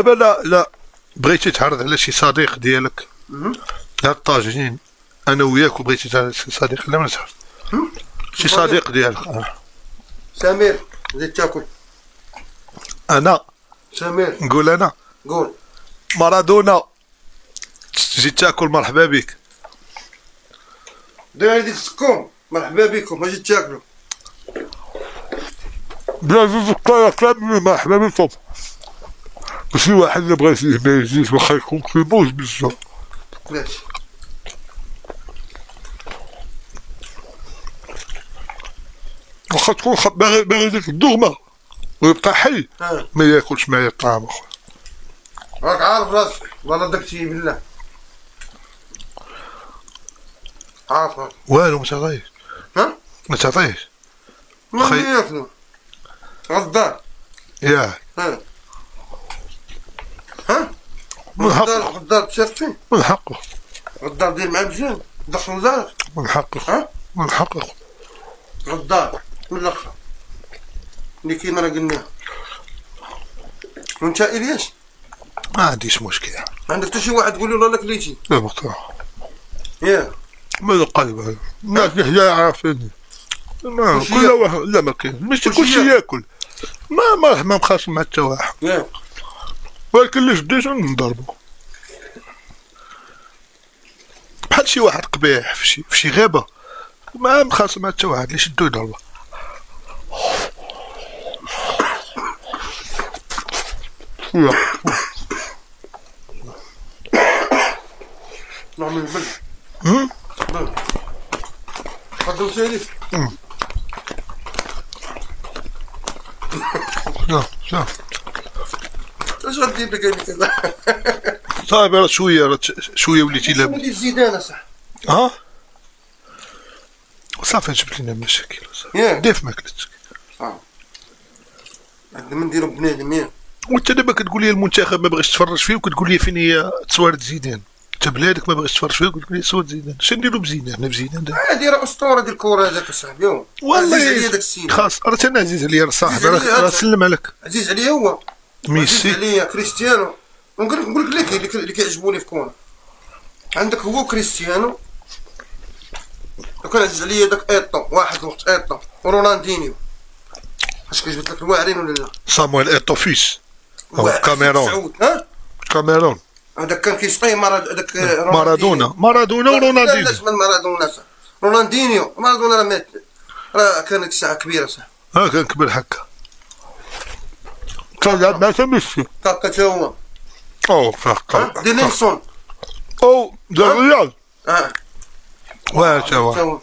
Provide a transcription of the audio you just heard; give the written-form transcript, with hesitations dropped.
دابا لا بغيتي تعرض على شي صديق ديالك هاد الطاجين انا وياك وبغيتي تعرض على شي صديق لا ما تعرف شي صديق ديالك سمير زيد تاكل. انا سمير نقول انا قول. مارادونا تجي تاكل مرحبا بك. دير هادي تسكم مرحبا بكم اجي تاكلوا. بلا زوج كامل مرحبا بكم. شي واحد اللي بغى يجي ما يجيش واخا يكون كيبوز بزاف. ماشي. واخا تكون باغي ديك الدغمه ويبقى حي ما ياكلش معايا الطعام اخويا. راك عارف راسك والله داكشي بالله. عارف والو ما تعطيش. ها؟ ما تعطيش. ما ياكلوا. غدار. ياك. ها؟ من حقه. غدار تشارك فيه. من حقه. غدار دير معاه مزيان دخل لدارك. من حقه. ها؟ من حقه. غدار من الاخر اللي كيما راه قلناها. وانت الياس ما عنديش مشكل. ما عندك حتى شي واحد تقول له والله لا كليتي. لا مقطوع. ياه ما القلب هذا الناس اللي عارفيني ما كل واحد لا ما كاين ماشي كلشي ياكل ما مخاصم مع حتى واحد. ياه ولكن اللي شديتو نضربو بحال شي واحد قبيح في شي غابة ما مخاصم مع حتى واحد اللي شدو يضربو. نعمل البلد. بلد قدم سيريف. شوف اش غدير لك هذيك كذا. صافي راه شوية وليتي لاباس. وليت زيدان اصاحبي. ها صافي جبت لنا مشاكل ياك دير في ماكلتك. عندنا نديرو بنادم ياك. وانت دابا كتقول لي المنتخب ما بغيتش تفرج فيه وكتقول لي فين هي تصويرة زيدان. انت بلادك ما بغيتش تفرج فيه وكتقول لي تصويرة زيدان. اش نديرو بزيدان حنا بزيدان دابا؟ هادي راه اسطوره ديال الكره هذاك اصاحبي. والله عزيز عليا داك السيد. خاص راه انا عزيز عليا راه صاحبي راه سلم عليك. عزيز عليا هو. ميسي. عزيز عليا كريستيانو. نقول لك اللي كيعجبوني في الكره. عندك هو كريستيانو. وكان عزيز عليا داك ايطو واحد الوقت ايطو ورونالدينيو. اش كجبت لك الواعرين ولا لا؟ صامويل ايتو فيس كاميرون. ها؟ كاميرون. هذاك كان كيسقي داك مارادونا ورونالدينيو. لا من مارادونا رونالدينيو مارادونا راه مات. راه كانت ساعه كبيره صح. كان كبر هكا. كان لعب مع ميسي. كاكا تا هو. او كاكا. دينيلسون. او ديال الريال. اه واه تا هو.